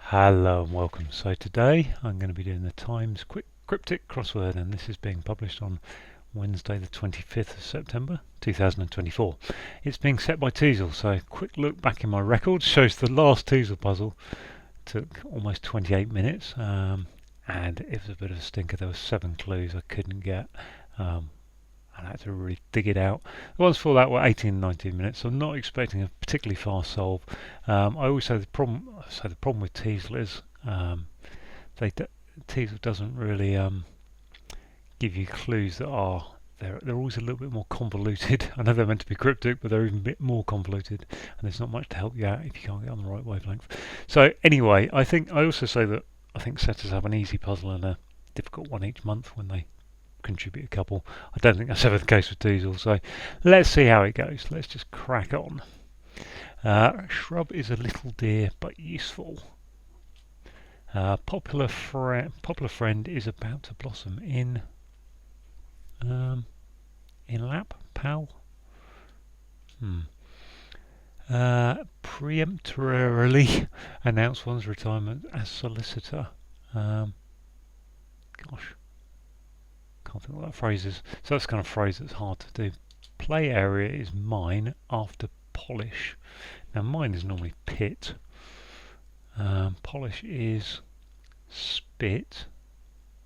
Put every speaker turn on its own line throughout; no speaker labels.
Hello and welcome. So today I'm going to be doing the Times Cryptic crossword, and this is being published on Wednesday the 25th of September 2024. It's being set by Teazel, so quick look back in my records shows the last Teazel puzzle took almost 28 minutes, and it was a bit of a stinker. There were 7 clues I couldn't get, and I had to really dig it out. The ones for that were 18 and 19 minutes, so I'm not expecting a particularly fast solve. I always say the problem with Teazel is Teazel doesn't really give you clues that are they're always a little bit more convoluted. I know they're meant to be cryptic, but they're even a bit more convoluted, and there's not much to help you out if you can't get on the right wavelength. So anyway, I also say that I think setters have an easy puzzle and a difficult one each month when they contribute a couple. I don't think that's ever the case with Teazel, so let's see how it goes. Let's just crack on. Shrub is a little dear but useful. Popular friend is about to blossom in lap pal. Preemptorily announce one's retirement as solicitor. Gosh, can't think what that phrase is. So that's the kind of phrase that's hard to do. Play area is mine after polish. Now mine is normally pit. Polish is spit.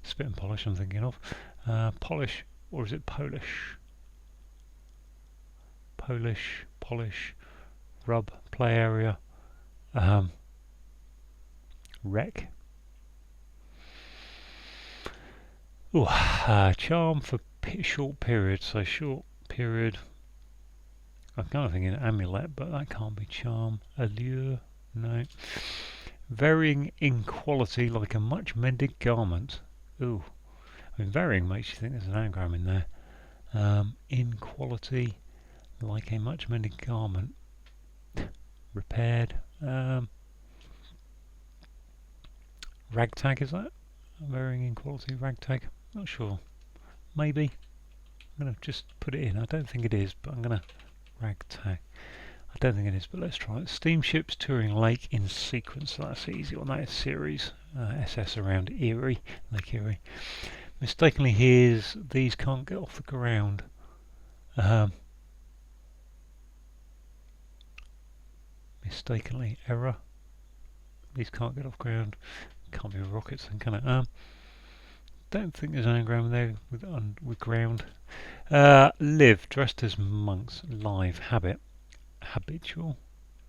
Spit and polish I'm thinking of. Polish, or is it Polish? Polish, rub, play area, wreck. Charm for short period, so short period. I'm kind of thinking amulet, but that can't be charm. Allure, no. Varying in quality like a much mended garment. Ooh, I mean varying makes you think there's an anagram in there. In quality like a much mended garment. Repaired. Ragtag, is that? Varying in quality, ragtag. Not sure. Maybe. I'm going to just put it in. I don't think it is, but I'm going to ragtag. I don't think it is, but let's try it. Steamships touring lake in sequence. So that's the easy one. That is series. SS around Erie, Lake Erie. Mistakenly hears these can't get off the ground. Mistakenly error. These can't get off ground. Can't be rockets then, can it? Don't think there's an anagram there with ground. Live, dressed as monks. Live, habit. Habitual.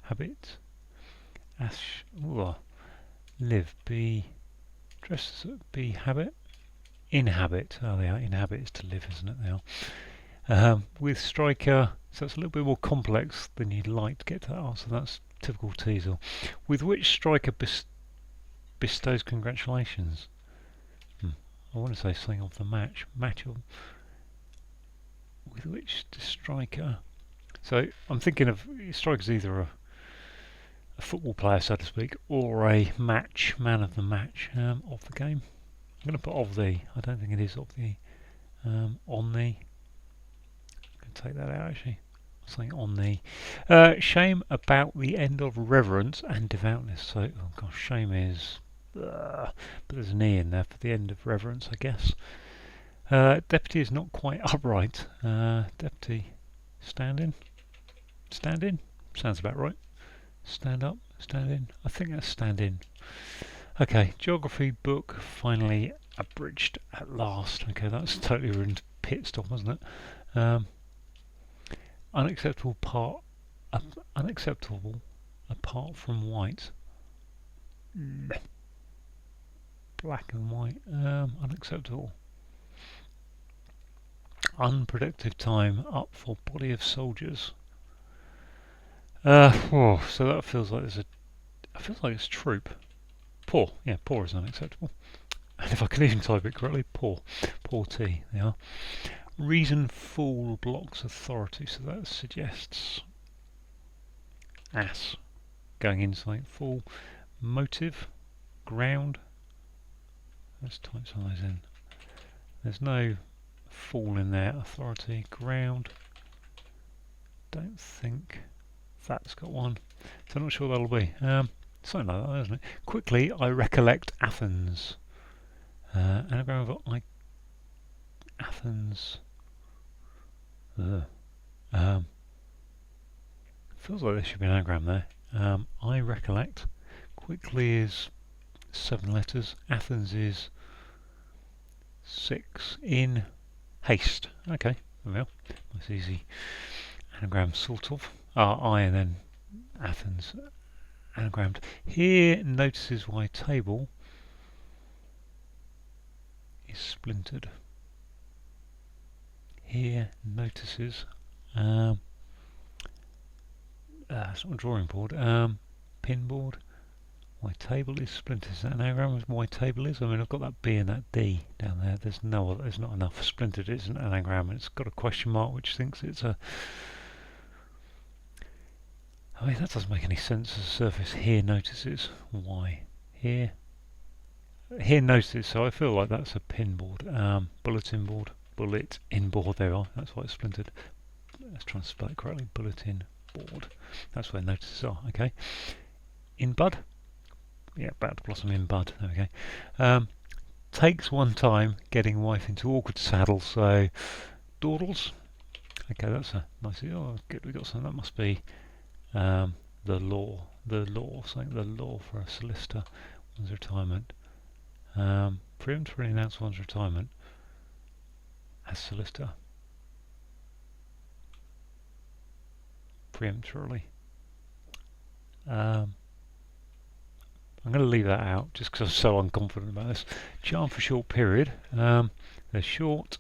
Habit. Ash. Ooh. Live, be. Dressed as be habit. Inhabit. Oh, they are. Inhabit is to live, isn't it? They are. With striker, so it's a little bit more complex than you'd like to get to that answer. That's typical Teazel. With which striker bestows congratulations? I want to say something of the match. With which striker? So I'm thinking of striker's either a football player, so to speak, or a man of the match of the game. I'm going to put of the. I don't think it is of the. On the. I can take that out actually. Something on the. Shame about the end of reverence and devoutness. So, oh gosh, shame is. But there's an E in there for the end of reverence, I guess. Deputy is not quite upright. Deputy, stand in. Stand in? Sounds about right. Stand up, stand in. I think that's stand in. Okay, geography book finally abridged at last. Okay, that's totally ruined pit stop, wasn't it? Unacceptable apart from white. Black and white. Unacceptable. Unproductive time up for body of soldiers. So that feels like it's troop. Poor, yeah, poor is unacceptable. And if I can even type it correctly, poor T. They are. Reason fool blocks authority, so that suggests ass going in something. Fool, motive, ground. Let's type some of those in. There's no fool in there. Authority, ground. Don't think that's got one. So I'm not sure what that'll be. Something like that, isn't it? Quickly, I recollect Athens. Anagram of Athens. Feels like there should be an anagram there. I recollect. Quickly is 7 letters. Athens is 6. In haste. Okay, there we are. Nice easy anagram, sort of. I and then Athens anagrammed. Here notices why table is splintered. Here notices. It's not a drawing board. Pin board. Why table is splintered. Is that an anagram of why table is? I mean, I've got that B and that D down there. There's not enough. Splintered isn't an anagram. It's got a question mark which thinks it's a. I mean, that doesn't make any sense as a surface. Here notices. Why? Here notices. So I feel like that's a pin board. Bulletin board. Bulletin board. There we are. That's why it's splintered. Let's try and spell it correctly. Bulletin board. That's where notices are. Okay. In bud. Yeah, about to blossom in bud. There we go. Takes one time getting wife into awkward saddle. So dawdles. Okay, that's a nice. Oh, good. We got something. That must be the law. Something. The law for a solicitor. One's retirement. Preemptorily announce one's retirement as solicitor. Preemptorily. I'm going to leave that out just because I'm so unconfident about this. Charm for short period. They're short.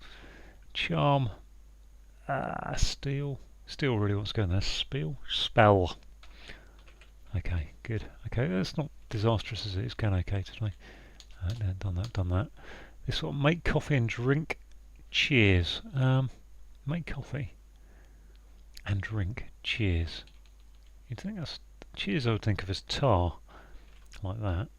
Charm. Steal. Steal really what's going there. Spell. Okay, good. Okay, that's not disastrous, is it? It's going okay today. Done that. This one, make coffee and drink. Cheers. Make coffee and drink. Cheers. You'd think that's cheers. I would think of as tar, like that.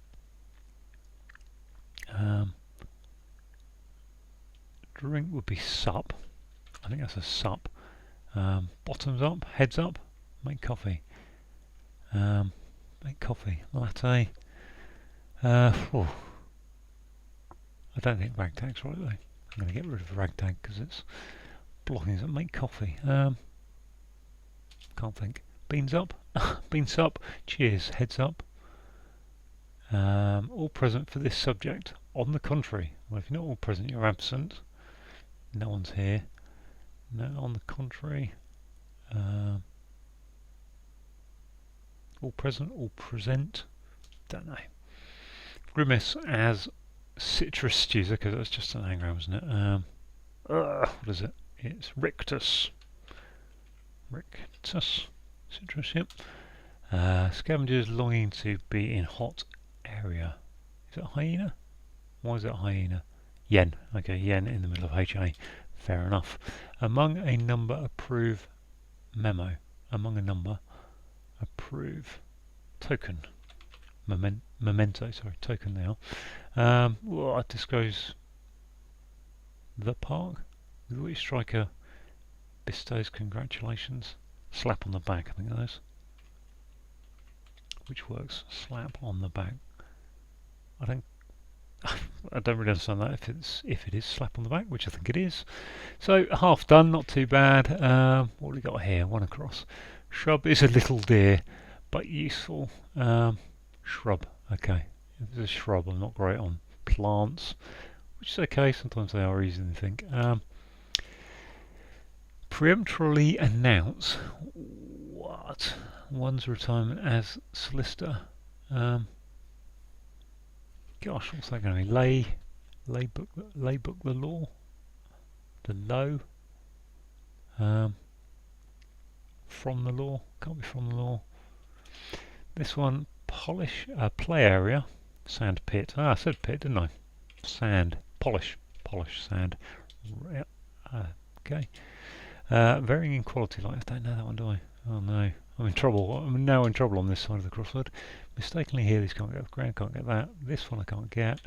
Drink would be sup. I think that's a sup. Bottoms up, heads up. Make coffee. Make coffee. Latte. I don't think ragtag's right though. I'm going to get rid of ragtag because it's blocking it. Make coffee. Can't think. Beans up. Beans up. Cheers. Heads up. All present for this subject. On the contrary. Well, if you're not all present, you're absent. No one's here. No, on the contrary. All present. All present. Don't know. Grimace as citrus juice. Okay, that's just an anagram, isn't it? What is it? It's rictus. Rictus. Citrus, yep. Scavengers longing to be in hot area. Is it hyena? Why is it hyena? Yen. Okay, yen in the middle of HA. Fair enough. Among a number, approve memo. Among a number, approve token. Memento, sorry, token now. Well, I disclose the park with which striker bestows congratulations. Slap on the back, I think that is. Which works. Slap on the back. I don't really understand that if it is slap on the back, which I think it is. So half done, not too bad. What have we got here? One across. Shrub is a little dear, but useful. Shrub. Okay, if it's a shrub, I'm not great on plants, which is okay. Sometimes they are easier than you think. Preemptorily announce what? One's retirement as solicitor. Gosh, what's that going to be? Lay book the law. The low. From the law. Can't be from the law. This one, polish. Play area. Sand pit. I said pit, didn't I? Sand. Polish, sand. Okay. Varying in quality. Like, I don't know that one, do I? Oh no. I'm in trouble. I'm now in trouble on this side of the crossword. Mistakenly here, these can't get off the ground, can't get that. This one I can't get.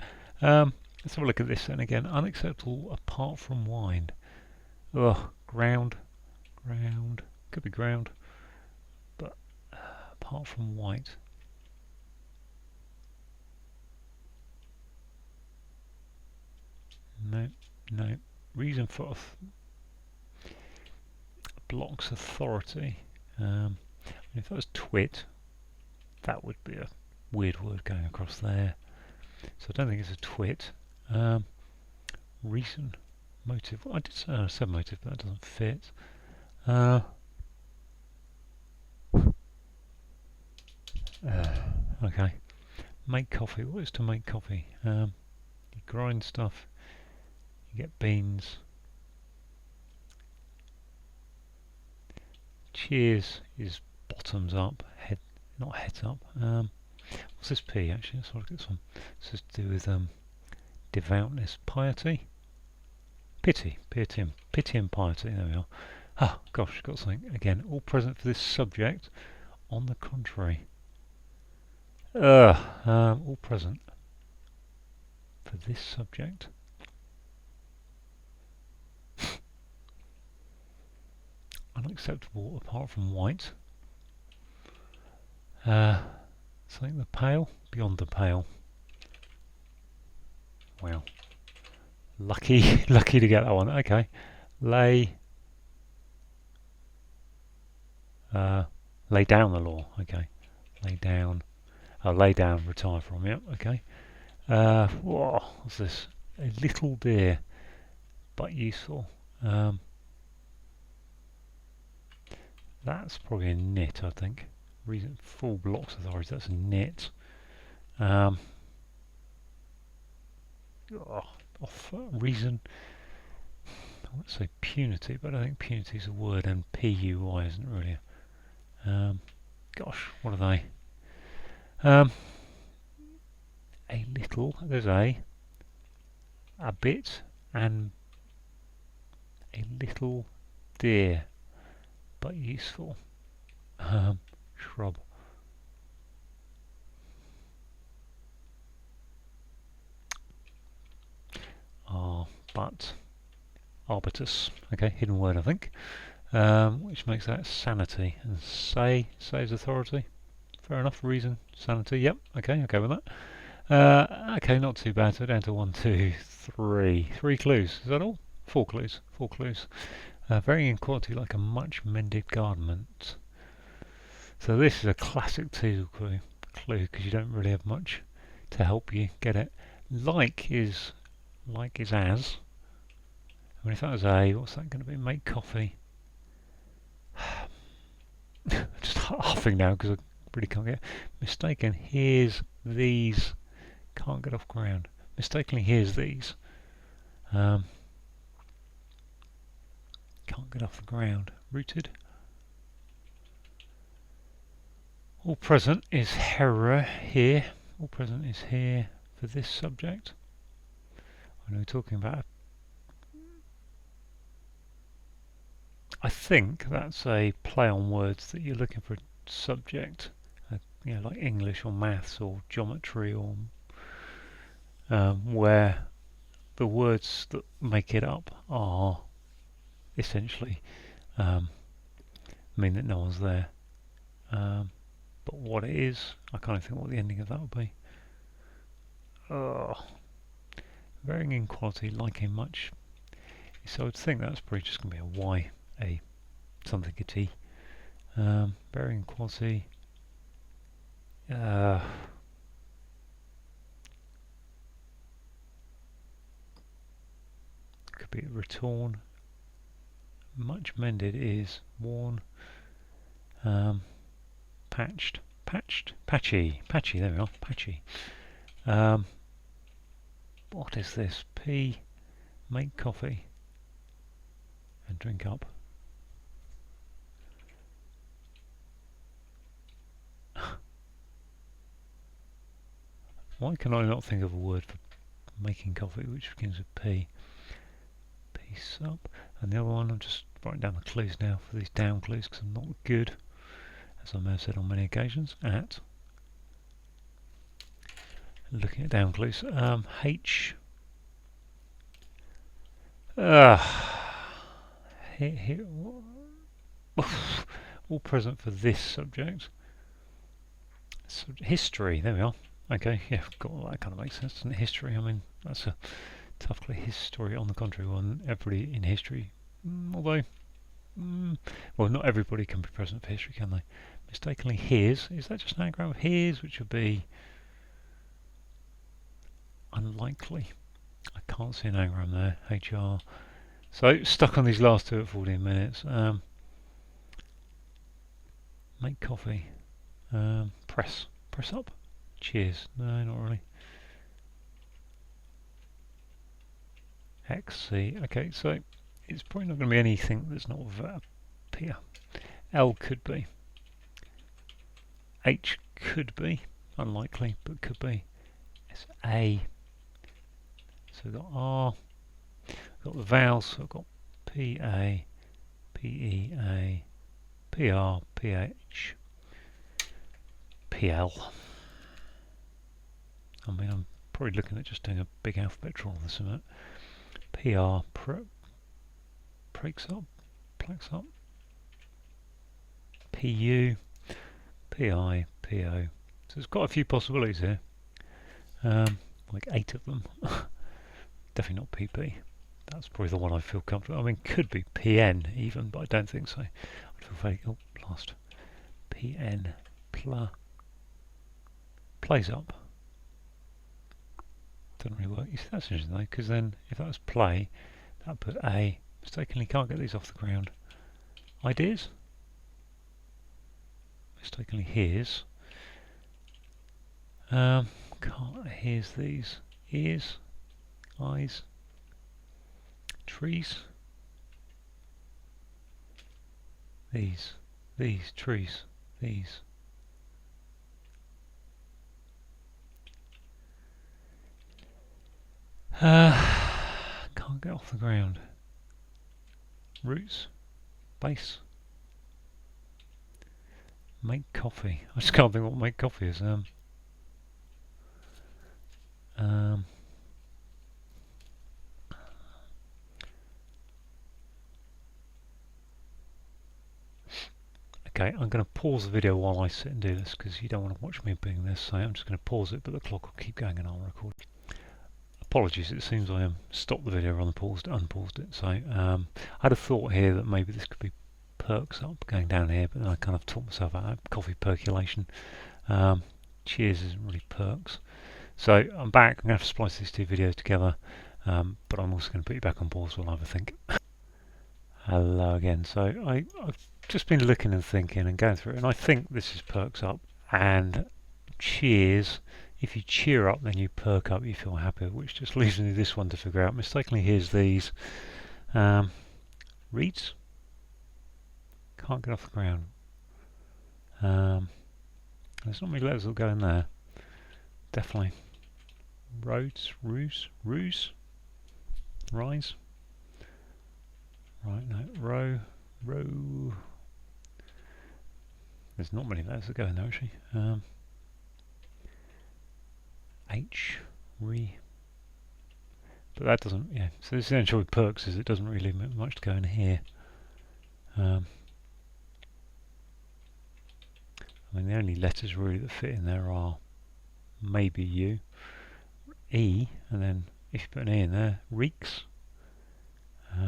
Let's have a look at this then again. Unacceptable apart from wine. Ugh, ground. Could be ground. But apart from white. No. Reason for blocks authority. If that was twit, that would be a weird word going across there. So I don't think it's a twit. Reason, motive. Well, I did say I said motive, but that doesn't fit. Okay. Make coffee. What is to make coffee? You grind stuff. You get beans. Cheers is bottoms up. Head, not heads up. What's this P actually? Let's look at this one. This is to do with devoutness, piety, pity and piety. There we are. Ah, gosh, got something again. All present for this subject. On the contrary. All present for this subject. Unacceptable apart from white. Something the pale, beyond the pale. Wow. Lucky to get that one. Okay. Lay down the law. Okay. Lay down, retire from. Yep. Okay. Whoa, what's this? A little dear, but useful. That's probably a knit, I think. Reason full blocks authority. That's a knit. Reason. I would say punity, but I think punity is a word, and P-U-Y isn't really. Gosh, what are they? A little. There's a bit, and a little dear, but useful. Shrub. But arbitus. Okay, hidden word I think. Which makes that sanity. And say is authority. Fair enough. Reason, sanity. Yep. Okay with that. Okay, not too bad. So down to 1, 2, 3. 3 clues. Is that all? 4 clues. 4 clues. Varying in quality like a much mended garment. So this is a classic Teazel clue because you don't really have much to help you get it. Like is as. I mean, if that was A, what's that going to be? Make coffee. Just huffing now because I really can't get. Mistaken. Here's these. Can't get off ground. Mistakenly, here's these. Can't get off the ground. Rooted. All present is here. All present is here for this subject. I know we're talking about. I think that's a play on words that you're looking for a subject, like English or maths or geometry, or where the words that make it up are essentially mean that no one's there. But what it is, I can't think what the ending of that would be. Varying in quality, liking much. So I would think that's probably just going to be a Y, a something a T. Varying in quality. Could be retorn. Much mended is worn. Patched, patchy, there we are, patchy. What is this? P, make coffee and drink up. Why can I not think of a word for making coffee which begins with P? Piece up. And the other one, I'm just writing down the clues now for these down clues because I'm not good, as I may have said on many occasions, at looking at down clues. H. Here, all present for this subject. History, there we are. Okay, yeah, that kind of makes sense, doesn't it? History, I mean, that's a Tough his story, on the contrary, one everybody in history, although, well, not everybody can be present for history, can they? Mistakenly hears, is that just an anagram of hears, which would be unlikely? I can't see an anagram there, HR. So, stuck on these last two at 14 minutes. Make coffee. Press up. Cheers. No, not really. XC. Okay, so it's probably not going to be anything that's not verb here. L could be. H could be. Unlikely, but could be. It's A. So we've got R. We've got the vowels. So I've got P A, P E A, P R, P H, P L. I mean, I'm probably looking at just doing a big alphabet draw on this a minute. P R, breaks up, planks up. P U, P I, P O. So there's quite a few possibilities here. Like 8 of them. Definitely not PP. That's probably the one I feel comfortable. I mean, could be PN even, but I don't think so. I feel very last. PN plays up. Doesn't really work. You see, that's interesting though, because then if that was play, that put A. Mistakenly can't get these off the ground. Ideas? Mistakenly hears. Can't hears these. Ears, eyes, trees. These trees, these. Can't get off the ground. Roots, base. Make coffee. I just can't think what make coffee is. Okay, I'm going to pause the video while I sit and do this because you don't want to watch me doing this, so I'm just going to pause it, but the clock will keep going and I'll record. Apologies, it seems I stopped the video on the unpaused it. So I had a thought here that maybe this could be perks up going down here, but then I kind of taught myself out coffee percolation. Cheers isn't really perks. So I'm back. I'm going to have to splice these two videos together, but I'm also going to put you back on pause while I have a think. Hello again. So I've just been looking and thinking and going through it, and I think this is perks up and cheers. If you cheer up, then you perk up, you feel happier, which just leaves me this one to figure out. Mistakenly here's these. Reads. Can't get off the ground. There's not many letters that go in there. Definitely. Roads, ruse, rise. Right, no, row. There's not many letters that go in there actually. H, but that doesn't, yeah. So the essential with perks is it doesn't really leave much to go in here. I mean, the only letters really that fit in there are maybe U, E, and then if you put an E in there, reeks. So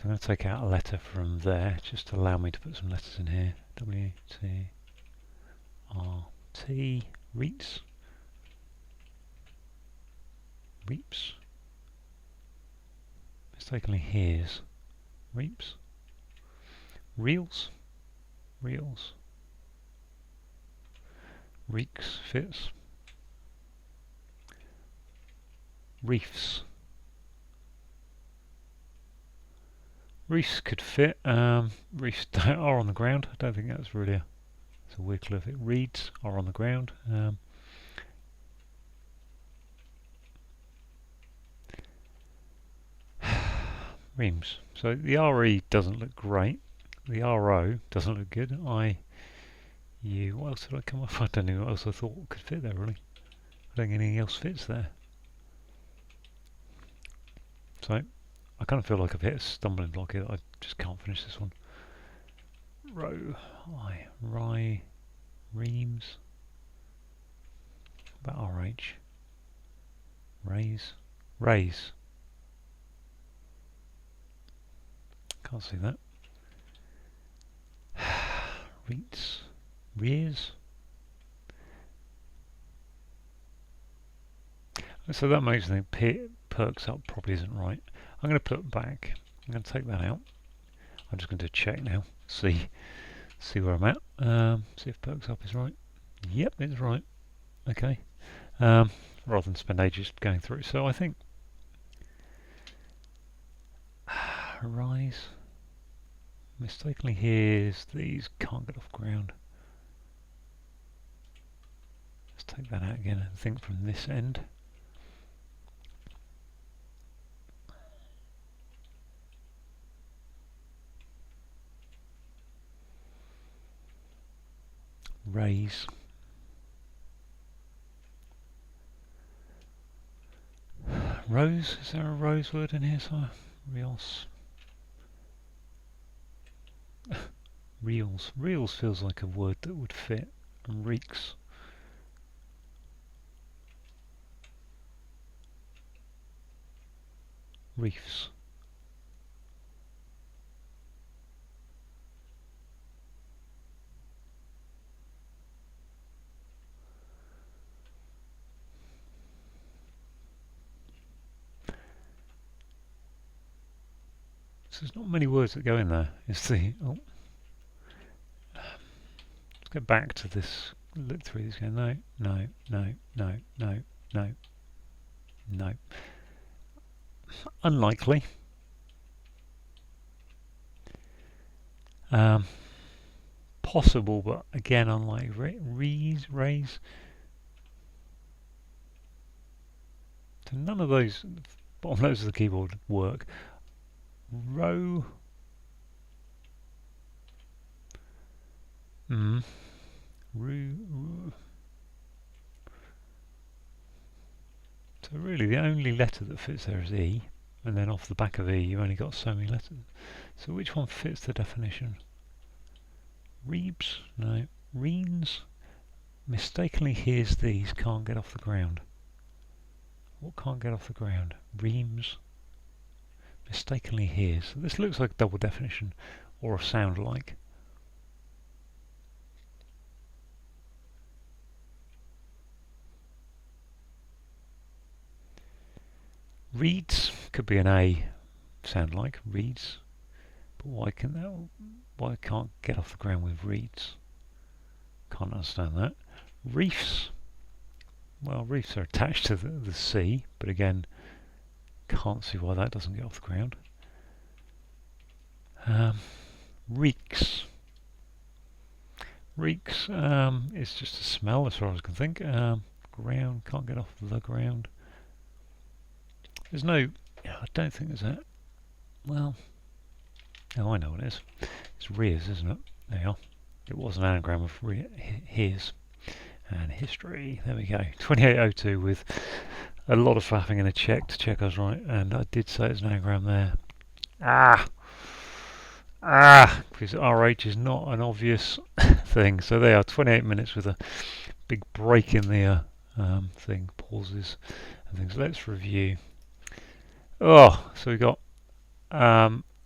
I'm going to take out a letter from there, just to allow me to put some letters in here. W, T, R, T, reeks. Reaps. Mistakenly hears. Reaps. Reels. Reeks fits. Reefs. Reefs could fit. Reefs are on the ground. I don't think that's really it's a weird clue. If it reads are on the ground. Reams. So the RE doesn't look great. The RO doesn't look good. U. What else did I come up? I don't know what else I thought could fit there really. I don't think anything else fits there. So I kind of feel like I've hit a stumbling block here that I just can't finish this one. Reams. About RH. Raise. Raise. Can't see that. Reeds. Rears. So that makes me think perks up probably isn't right. I'm going to put it back. I'm going to take that out. I'm just going to check now. See where I'm at. See if perks up is right. Yep, it's right. Okay. Rather than spend ages going through. So I think rise. Mistakenly hears these, can't get off ground. Let's take that out again and think from this end. Raise. Rose, is there a rose word in here somewhere? Rios. Reels. Reels feels like a word that would fit. And reeks. Reefs. So there's not many words that go in there. It's the let's go back to this. Look through this. Go no, no, no, no, no, no, no. Unlikely. Possible, but again unlikely. Raise. So none of those bottom letters of the keyboard work. Row. So really the only letter that fits there is E, and then off the back of E you've only got so many letters. So which one fits the definition? Reebs? No. Reens? Mistakenly hears these, can't get off the ground. What can't get off the ground? Reams? Mistakenly hears. So this looks like a double definition, or a sound like. Reeds could be an A sound like, reeds. But why can't get off the ground with reeds? Can't understand that. Reefs. Well, reefs are attached to the sea, but again, can't see why that doesn't get off the ground. Reeks. Reeks is just a smell as far as I can think. Ground, can't get off the ground. There's no, I don't think there's that. Well, oh, I know what it is. It's rears, isn't it? There you are. It was an anagram of hears and history. There we go. 2802 with a lot of faffing and a check to check I was right, and I did say it's an anagram there. Because RH is not an obvious thing. So they are 28 minutes with a big break in the thing, pauses and things. Let's review. Oh, so we got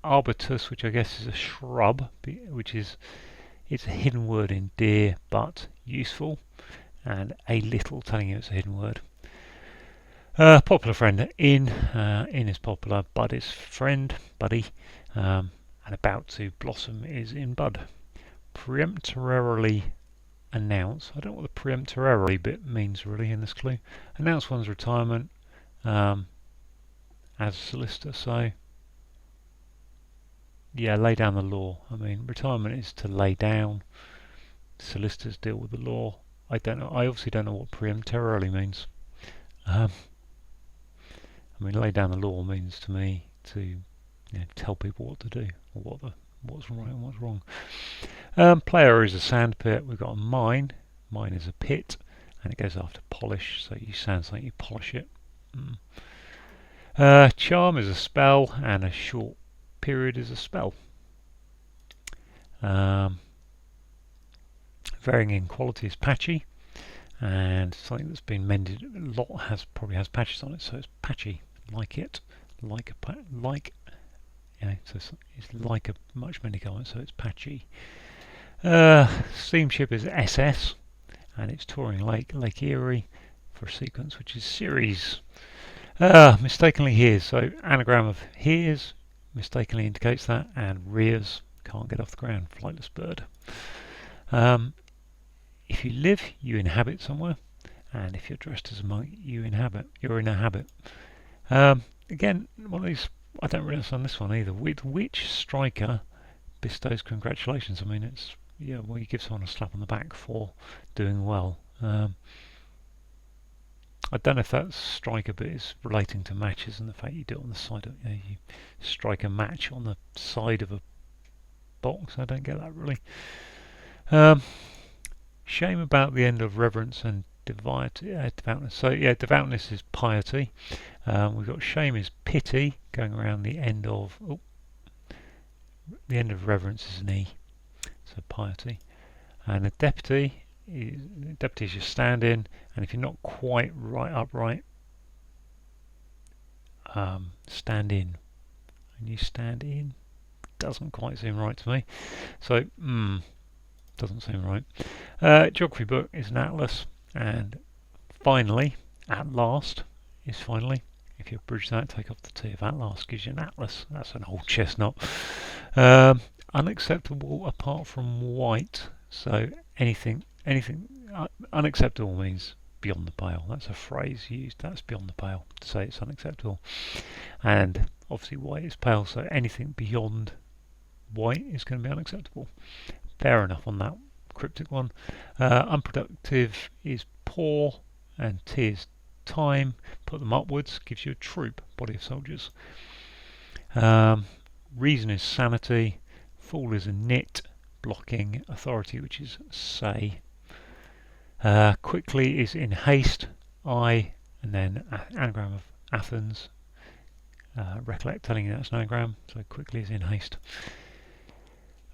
arbutus, which I guess is a shrub, which is it's a hidden word in dear but useful, and a little telling you it's a hidden word. Popular friend in is popular, bud is friend, buddy, and about to blossom is in bud. Preemptorily announce. I don't know what the preemptorily bit means really in this clue. Announce one's retirement as a solicitor, so yeah, lay down the law. I mean, retirement is to lay down. Solicitors deal with the law. I don't know. I obviously don't know what preemptorily means. I mean, lay down the law means to me to tell people what to do, or what's right and what's wrong. Player is a sand pit. We've got a mine. Mine is a pit, and it goes after polish. So you sand something, you polish it. Charm is a spell, and a short period is a spell. Varying in quality is patchy. and something that's been mended a lot probably has patches on it, so it's patchy, like it, like so it's like a much many comments, so it's patchy. Steamship is SS, and it's touring Lake Erie for a sequence which is series. Mistakenly hears, so anagram of hears mistakenly indicates that, and rears, can't get off the ground, flightless bird. If you live, you inhabit somewhere, and if you're dressed as a monk, you're in a habit. Again, one of these, I don't really understand this one either. With which striker bestows congratulations? I mean, it's, yeah, well, you give someone a slap on the back for doing well. I don't know if that's striker, but it's relating to matches and the fact you do it on the side of, you strike a match on the side of a box. I don't get that really. Shame about the end of reverence and devoutness. So yeah, devoutness is piety. We've got shame is pity, going around the end of reverence is an E, so piety. And adepty is your stand in, and if you're not quite upright, stand in. And you stand in doesn't quite seem right to me. So doesn't seem right. Geography book is an atlas, and finally, at last is finally. If you bridge that, take off the T of at last, gives you an atlas. That's an old chestnut. Unacceptable apart from white. So anything unacceptable means beyond the pale. That's a phrase used. That's beyond the pale to say it's unacceptable. And obviously white is pale, so anything beyond white is going to be unacceptable. Fair enough on that cryptic one. Unproductive is poor, and T is time. Put them upwards, gives you a troop, body of soldiers. Reason is sanity. Fool is a nit, blocking authority, which is say. Quickly is in haste, I, and then anagram of Athens. Recollect telling you that's an anagram, so quickly is in haste.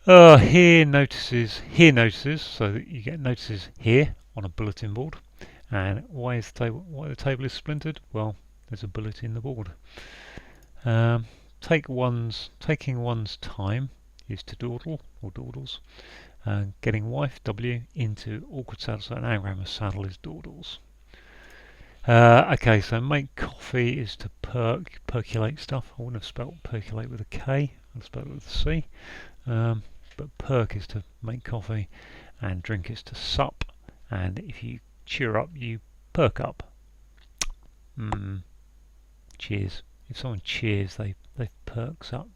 Here notices, so that you get notices here on a bulletin board. And why the table is splintered? Well, there's a bullet in the board. Taking one's time is to dawdle or dawdles. Getting wife, W, into awkward saddle, so an anagram of saddle is dawdles. Okay, so make coffee is to percolate stuff. I wouldn't have spelt percolate with a K, I'd have spelled it with a C. But perk is to make coffee, and drink is to sup, and if you cheer up, you perk up. Cheers. If someone cheers, they perks up.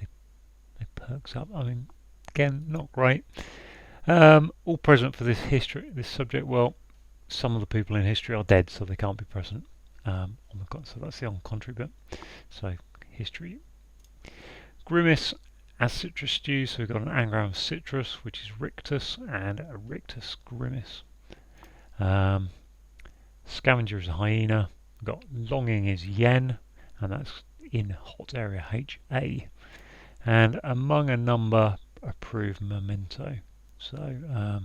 They perks up. I mean, again, not great. All present for this subject. Well, some of the people in history are dead, so they can't be present. So that's the on contrary bit. So history. Grimace as citrus stew, so we've got an anagram of citrus, which is rictus, and a rictus grimace. Scavenger is a hyena. We've got longing is yen, and that's in hot area HA. And among a number, approve memento. So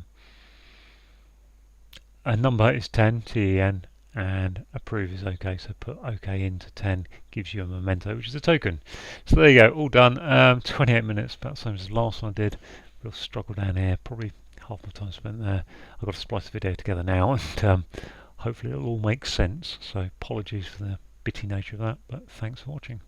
a number is 10, TEN, and approve is OK, so put OK into 10, gives you a memento, which is a token. So there you go, all done. 28 minutes, about the same as the last one I did. Real struggle down here, probably half my time spent there. I've got to splice the video together now, and hopefully it'll all make sense. So apologies for the bitty nature of that, but thanks for watching.